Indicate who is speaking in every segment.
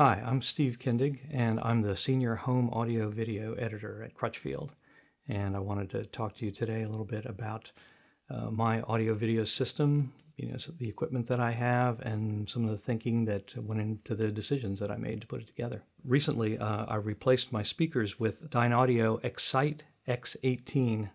Speaker 1: Hi, I'm Steve Kindig, and I'm the Senior Home Audio Video Editor at Crutchfield. And I wanted to talk to you today a little bit about my audio video system, so the equipment that I have, and some of the thinking that went into the decisions that I made to put it together. Recently, I replaced my speakers with Dynaudio Excite X18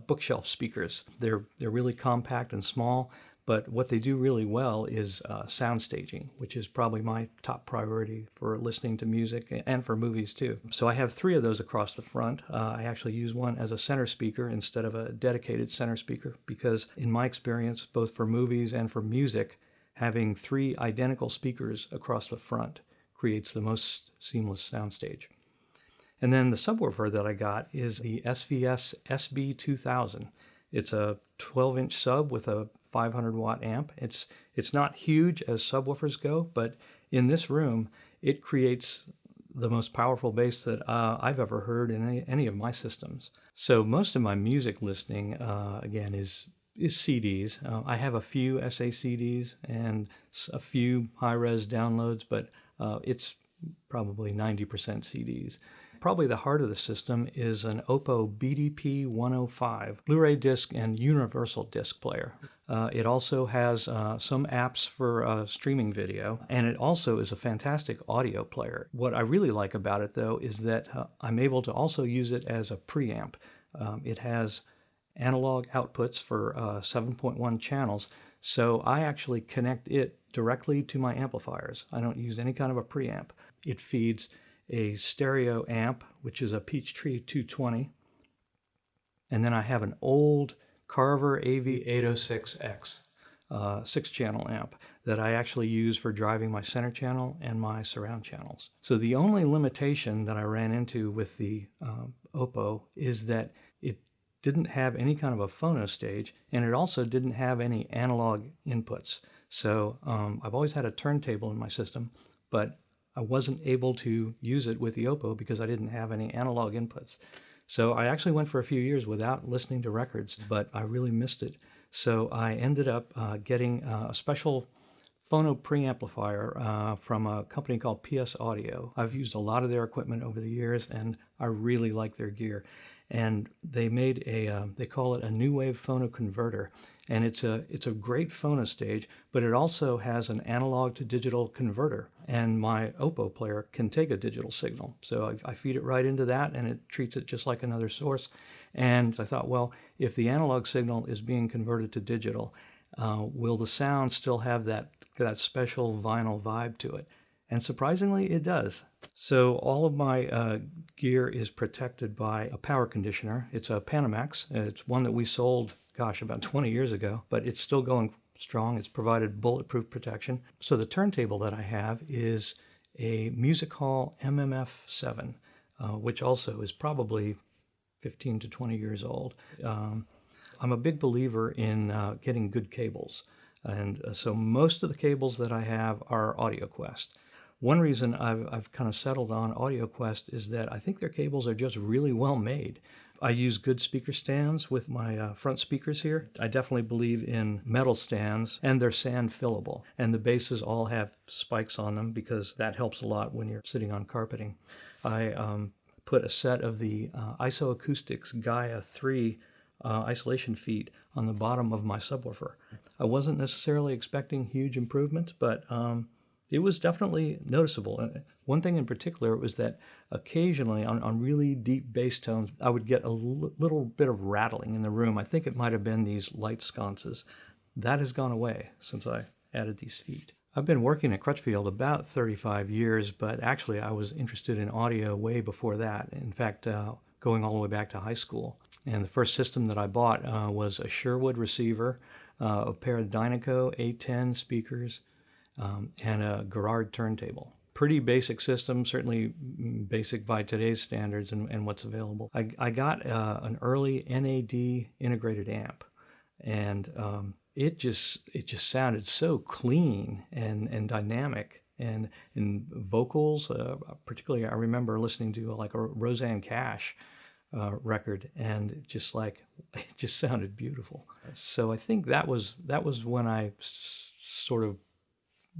Speaker 1: bookshelf speakers. They're really compact and small, but what they do really well is sound staging, which is probably my top priority for listening to music and for movies too. So I have 3 of those across the front. I actually use one as a center speaker instead of a dedicated center speaker because in my experience, both for movies and for music, having 3 identical speakers across the front creates the most seamless soundstage. And then the subwoofer that I got is the SVS SB2000. It's a 12-inch sub with a 500-watt amp. It's not huge as subwoofers go, but in this room, it creates the most powerful bass that I've ever heard in any of my systems. So most of my music listening, again, is CDs. I have a few SACDs and a few high-res downloads, but it's probably 90% CDs. Probably the heart of the system is an Oppo BDP 105 Blu-ray disc and universal disc player. It also has some apps for streaming video, and it also is a fantastic audio player. What I really like about it, though, is that I'm able to also use it as a preamp. It has analog outputs for 7.1 channels, so I actually connect it directly to my amplifiers. I don't use any kind of a preamp. It feeds a stereo amp, which is a Peachtree 220, and then I have an old Carver AV806X 6-channel amp that I actually use for driving my center channel and my surround channels. So the only limitation that I ran into with the Oppo is that it didn't have any kind of a phono stage, and it also didn't have any analog inputs. So I've always had a turntable in my system, but I wasn't able to use it with the Oppo because I didn't have any analog inputs. So I actually went for a few years without listening to records, but I really missed it. So I ended up getting a special phono preamplifier from a company called PS Audio. I've used a lot of their equipment over the years, and I really like their gear. And they made they call it a new wave phono converter. And it's a great phono stage, but it also has an analog to digital converter. And my Oppo player can take a digital signal. So I feed it right into that, and it treats it just like another source. And I thought, well, if the analog signal is being converted to digital, will the sound still have that special vinyl vibe to it? And surprisingly, it does. So all of my gear is protected by a power conditioner. It's a Panamax. It's one that we sold, about 20 years ago, but it's still going strong. It's provided bulletproof protection. So the turntable that I have is a Music Hall MMF7, which also is probably 15 to 20 years old. I'm a big believer in getting good cables. And so most of the cables that I have are AudioQuest. One reason I've kind of settled on AudioQuest is that I think their cables are just really well made. I use good speaker stands with my front speakers here. I definitely believe in metal stands, and they're sand fillable. And the basses all have spikes on them because that helps a lot when you're sitting on carpeting. I put a set of the Isoacoustics Gaia 3 isolation feet on the bottom of my subwoofer. I wasn't necessarily expecting huge improvements, but it was definitely noticeable. One thing in particular was that occasionally on really deep bass tones, I would get a little bit of rattling in the room. I think it might have been these light sconces. That has gone away since I added these feet. I've been working at Crutchfield about 35 years, but actually I was interested in audio way before that. In fact, going all the way back to high school. And the first system that I bought was a Sherwood receiver, a pair of Dynaco A10 speakers, and a Garrard turntable. Pretty basic system, certainly basic by today's standards and what's available. I got an early NAD integrated amp, and it just sounded so clean and dynamic. And in vocals, particularly, I remember listening to like a Roseanne Cash record, and it just sounded beautiful. So I think that was when I sort of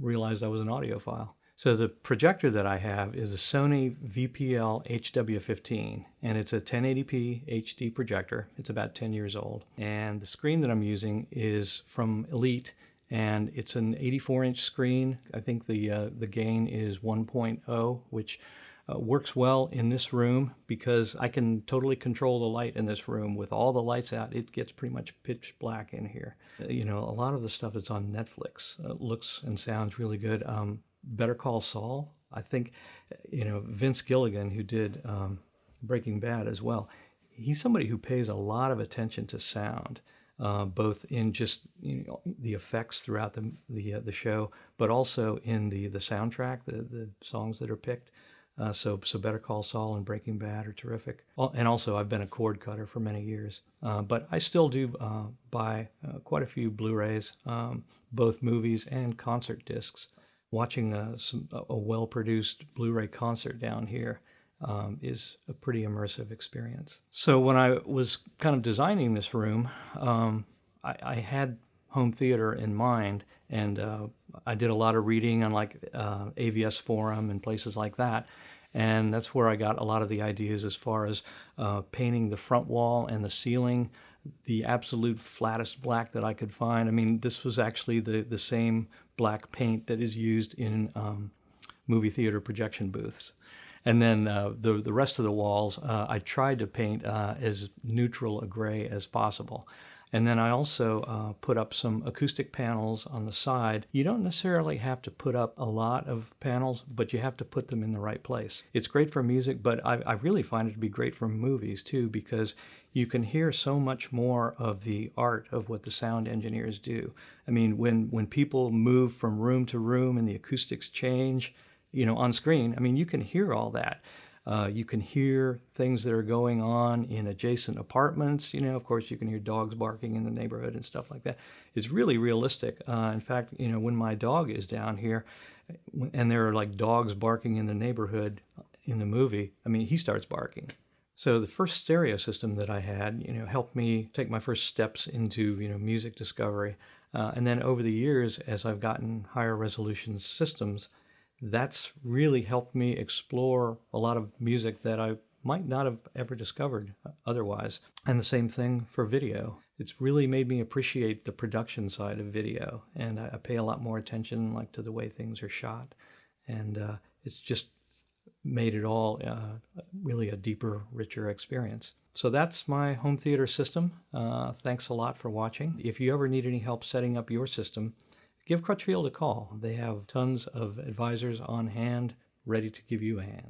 Speaker 1: realized I was an audiophile. So the projector that I have is a Sony VPL HW15, and it's a 1080p HD projector. It's about 10 years old. And the screen that I'm using is from Elite, and it's an 84-inch screen. I think the gain is 1.0, which works well in this room because I can totally control the light in this room. With all the lights out, it gets pretty much pitch black in here. You know, a lot of the stuff that's on Netflix looks and sounds really good. Better Call Saul, I think, you know, Vince Gilligan, who did Breaking Bad as well, he's somebody who pays a lot of attention to sound, both in just, you know, the effects throughout the show, but also in the soundtrack, the songs that are picked. So Better Call Saul and Breaking Bad are terrific. And also, I've been a cord cutter for many years, but I still do buy quite a few Blu-rays, both movies and concert discs. Watching a well-produced Blu-ray concert down here is a pretty immersive experience. So when I was kind of designing this room, I had home theater in mind, and I did a lot of reading on like AVS Forum and places like that. And that's where I got a lot of the ideas as far as painting the front wall and the ceiling the absolute flattest black that I could find. I mean, this was actually the same black paint that is used in movie theater projection booths. And then the rest of the walls, I tried to paint as neutral a gray as possible. And then I also put up some acoustic panels on the side. You don't necessarily have to put up a lot of panels, but you have to put them in the right place. It's great for music, but I really find it to be great for movies too, because you can hear so much more of the art of what the sound engineers do. I mean, when people move from room to room and the acoustics change, you know, on screen, I mean, you can hear all that. You can hear things that are going on in adjacent apartments. You know, of course, you can hear dogs barking in the neighborhood and stuff like that. It's really realistic. In fact, you know, when my dog is down here and there are like dogs barking in the neighborhood in the movie, I mean, he starts barking. So the first stereo system that I had, you know, helped me take my first steps into, you know, music discovery. And then over the years, as I've gotten higher resolution systems, that's really helped me explore a lot of music that I might not have ever discovered otherwise. And the same thing for video. It's really made me appreciate the production side of video, and I pay a lot more attention like to the way things are shot. And it's just made it all really a deeper, richer experience. So that's my home theater system. Thanks a lot for watching. If you ever need any help setting up your system, give Crutchfield a call. They have tons of advisors on hand ready to give you a hand.